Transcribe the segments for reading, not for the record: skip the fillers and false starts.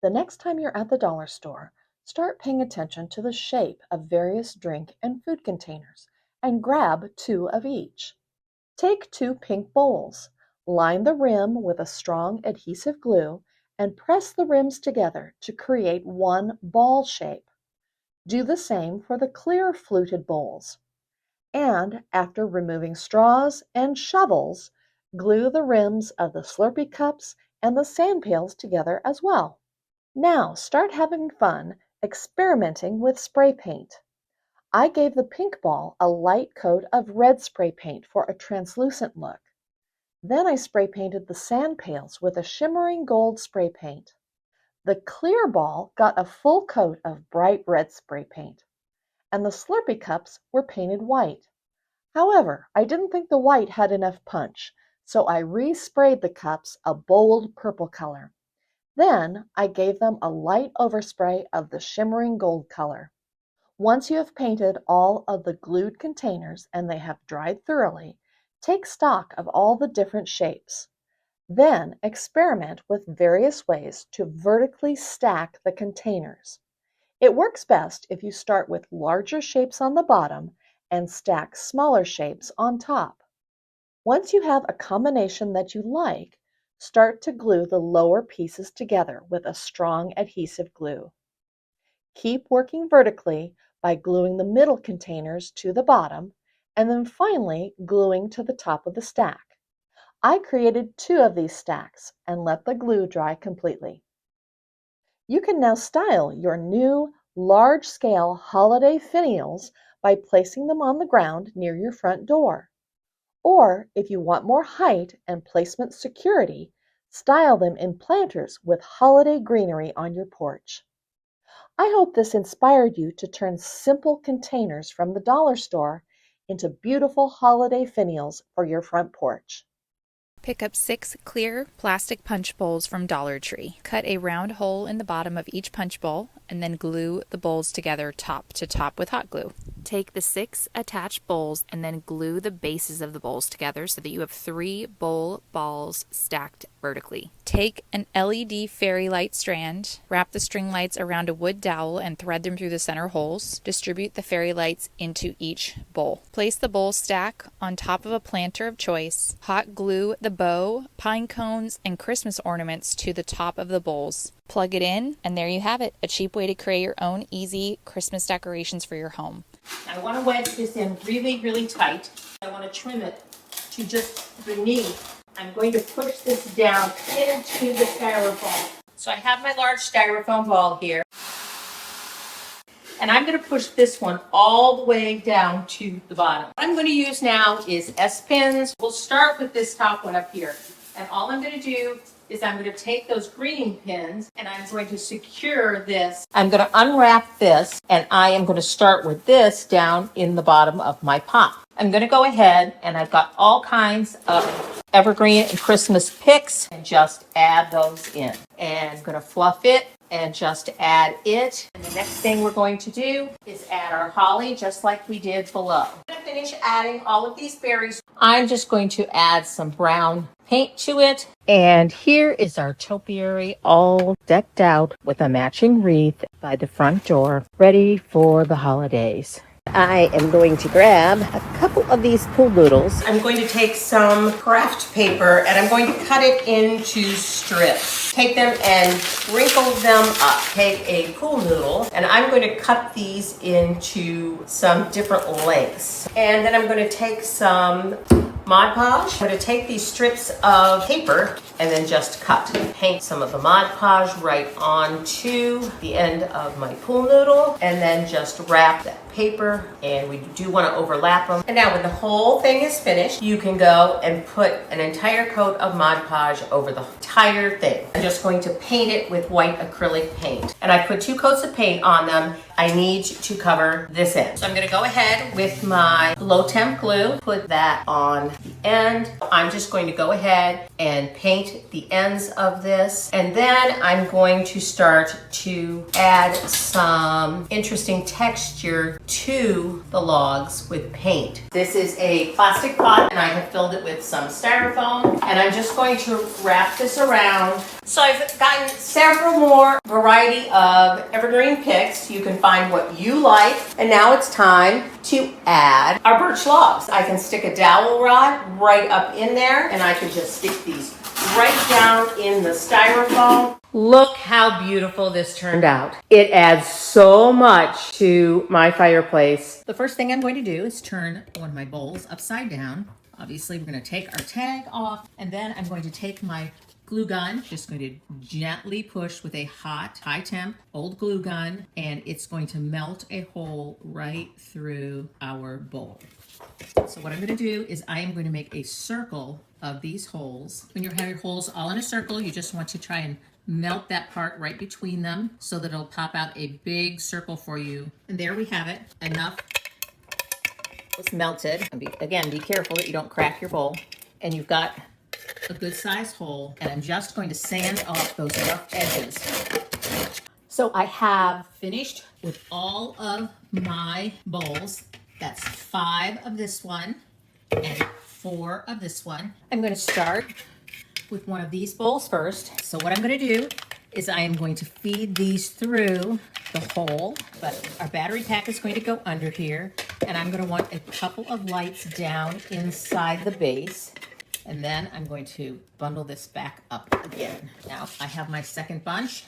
The next time you're at the dollar store, start paying attention to the shape of various drink and food containers and grab 2 of each. Take 2 pink bowls, line the rim with a strong adhesive glue, and press the rims together to create one ball shape. Do the same for the clear fluted bowls. And after removing straws and shovels, glue the rims of the Slurpee cups and the sand pails together as well. Now start having fun experimenting with spray paint. I gave the pink ball a light coat of red spray paint for a translucent look. Then I spray painted the sand pails with a shimmering gold spray paint. The clear ball got a full coat of bright red spray paint, and the Slurpee cups were painted white. However, I didn't think the white had enough punch, so I resprayed the cups a bold purple color. Then I gave them a light overspray of the shimmering gold color. Once you have painted all of the glued containers and they have dried thoroughly, take stock of all the different shapes. Then experiment with various ways to vertically stack the containers. It works best if you start with larger shapes on the bottom and stack smaller shapes on top. Once you have a combination that you like, start to glue the lower pieces together with a strong adhesive glue. Keep working vertically by gluing the middle containers to the bottom and then finally gluing to the top of the stack. I created 2 of these stacks and let the glue dry completely. You can now style your new large-scale holiday finials by placing them on the ground near your front door. Or, if you want more height and placement security, style them in planters with holiday greenery on your porch. I hope this inspired you to turn simple containers from the dollar store into beautiful holiday finials for your front porch. Pick up 6 clear plastic punch bowls from Dollar Tree. Cut a round hole in the bottom of each punch bowl and then glue the bowls together top to top with hot glue. Take the 6 attached bowls and then glue the bases of the bowls together so that you have 3 bowl balls stacked vertically. Take an LED fairy light strand, wrap the string lights around a wood dowel and thread them through the center holes. Distribute the fairy lights into each bowl. Place the bowl stack on top of a planter of choice. Hot glue the bow, pine cones, and Christmas ornaments to the top of the bowls. Plug it in, and there you have it, a cheap way to create your own easy Christmas decorations for your home. I want to wedge this in really, really tight. I want to trim it to just beneath. I'm going to push this down into the styrofoam. So I have my large styrofoam ball here. And I'm going to push this one all the way down to the bottom. What I'm going to use now is S-pins. We'll start with this top one up here. And all I'm going to do is I'm going to take those green pins and I'm going to secure this. I'm going to unwrap this and I am going to start with this down in the bottom of my pot. I'm going to go ahead and I've got all kinds of evergreen and Christmas picks and just add those in. And I'm going to fluff it and just add it. And the next thing we're going to do is add our holly just like we did below. I'm going to finish adding all of these berries. I'm just going to add some brown paint to it. And here is our topiary all decked out with a matching wreath by the front door, ready for the holidays. I am going to grab a couple of these pool noodles. I'm going to take some craft paper and I'm going to cut it into strips. Take them and wrinkle them up. Take a pool noodle and I'm going to cut these into some different lengths. And then I'm going to take some Mod Podge. I'm going to take these strips of paper and then just cut. Paint some of the Mod Podge right onto the end of my pool noodle and then just wrap that paper, and we do want to overlap them. And now when the whole thing is finished, you can go and put an entire coat of Mod Podge over the entire thing. I'm just going to paint it with white acrylic paint. And I put 2 coats of paint on them. I need to cover this end. So I'm going to go ahead with my low temp glue, put that on the end. I'm just going to go ahead and paint the ends of this. And then I'm going to start to add some interesting texture to the logs with paint. This is a plastic pot and I have filled it with some styrofoam and I'm just going to wrap this around. So I've gotten several more variety of evergreen picks. You can find what you like. And now it's time to add our birch logs. I can stick a dowel rod right up in there and I can just stick these right down in the styrofoam. Look how beautiful this turned out. It adds so much to my fireplace. The first thing I'm going to do is turn one of my bowls upside down. Obviously, we're going to take our tag off, and then I'm going to take my glue gun, just going to gently push with a hot, high temp, old glue gun, and it's going to melt a hole right through our bowl. So what I'm going to do is I am going to make a circle of these holes. When you have your holes all in a circle, you just want to try and melt that part right between them so that it'll pop out a big circle for you. And there we have it. Enough was melted. And again, be careful that you don't crack your bowl. And you've got a good sized hole. And I'm just going to sand off those rough edges. So I have finished with all of my bowls. That's 5 of this one and 4 of this one. I'm going to start with one of these bowls first. So what I'm going to do is I am going to feed these through the hole, but our battery pack is going to go under here, and I'm going to want a couple of lights down inside the base, and then I'm going to bundle this back up again. Now I have my second bunch.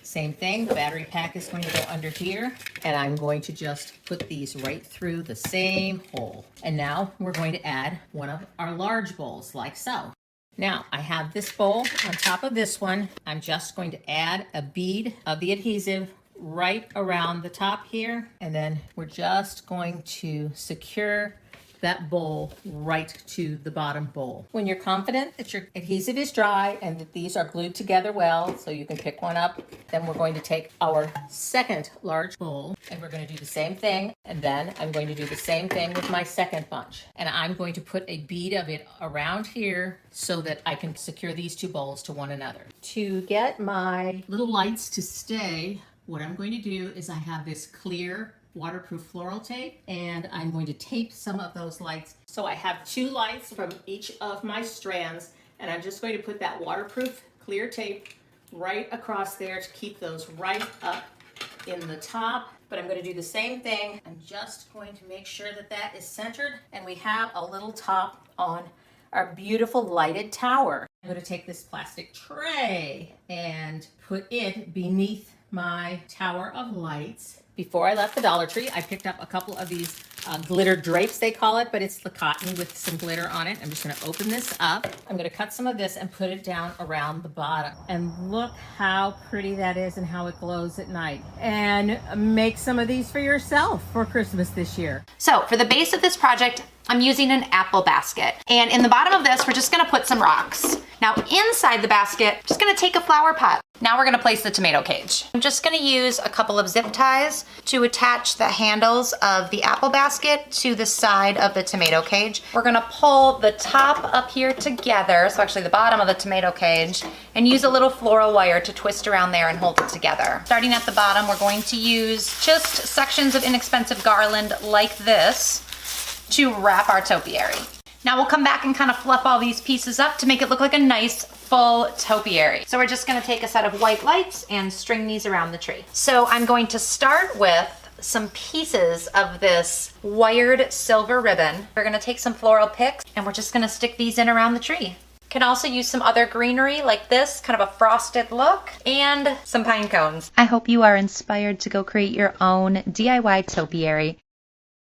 Same thing, the battery pack is going to go under here, and I'm going to just put these right through the same hole. And now we're going to add one of our large bowls, like so. Now I have this bowl on top of this one. I'm just going to add a bead of the adhesive right around the top here, and then we're just going to secure that bowl right to the bottom bowl. When you're confident that your adhesive is dry and that these are glued together well, so you can pick one up, then we're going to take our second large bowl and we're going to do the same thing. And then I'm going to do the same thing with my second bunch. And I'm going to put a bead of it around here so that I can secure these 2 bowls to one another. To get my little lights to stay, what I'm going to do is I have this clear waterproof floral tape, and I'm going to tape some of those lights. So I have 2 lights from each of my strands, and I'm just going to put that waterproof clear tape right across there to keep those right up in the top. But I'm going to do the same thing. I'm just going to make sure that that is centered, and we have a little top on our beautiful lighted tower. I'm going to take this plastic tray and put it beneath my tower of lights. Before I left the Dollar Tree, I picked up a couple of these glitter drapes, they call it, but it's the cotton with some glitter on it. I'm just going to open this up. I'm going to cut some of this and put it down around the bottom. And look how pretty that is and how it glows at night. And make some of these for yourself for Christmas this year. So for the base of this project, I'm using an apple basket. And in the bottom of this, we're just going to put some rocks. Now inside the basket, I'm just going to take a flower pot. Now we're going to place the tomato cage. I'm just going to use a couple of zip ties to attach the handles of the apple basket to the side of the tomato cage. We're going to pull the top up here together, so actually the bottom of the tomato cage, and use a little floral wire to twist around there and hold it together. Starting at the bottom, we're going to use just sections of inexpensive garland like this to wrap our topiary. Now we'll come back and kind of fluff all these pieces up to make it look like a nice full topiary. So we're just gonna take a set of white lights and string these around the tree. So I'm going to start with some pieces of this wired silver ribbon. We're gonna take some floral picks and we're just gonna stick these in around the tree. Can also use some other greenery like this, kind of a frosted look, and some pine cones. I hope you are inspired to go create your own DIY topiary.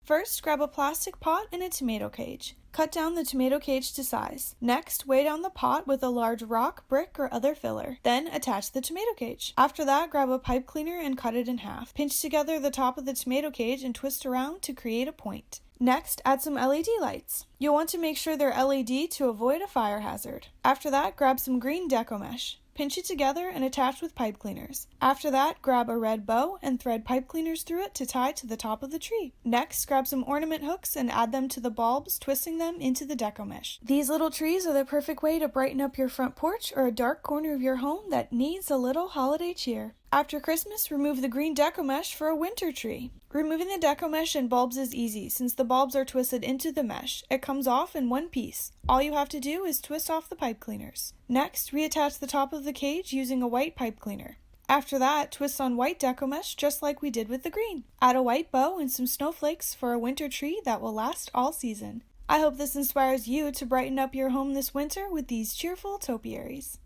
First, grab a plastic pot and a tomato cage. Cut down the tomato cage to size. Next, weigh down the pot with a large rock, brick, or other filler. Then, attach the tomato cage. After that, grab a pipe cleaner and cut it in half. Pinch together the top of the tomato cage and twist around to create a point. Next, add some LED lights. You'll want to make sure they're LED to avoid a fire hazard. After that, grab some green deco mesh. Pinch it together and attach with pipe cleaners. After that, grab a red bow and thread pipe cleaners through it to tie to the top of the tree. Next, grab some ornament hooks and add them to the bulbs, twisting them into the deco mesh. These little trees are the perfect way to brighten up your front porch or a dark corner of your home that needs a little holiday cheer. After Christmas, remove the green deco mesh for a winter tree. Removing the deco mesh and bulbs is easy since the bulbs are twisted into the mesh. It comes off in one piece. All you have to do is twist off the pipe cleaners. Next, reattach the top of the cage using a white pipe cleaner. After that, twist on white deco mesh just like we did with the green. Add a white bow and some snowflakes for a winter tree that will last all season. I hope this inspires you to brighten up your home this winter with these cheerful topiaries.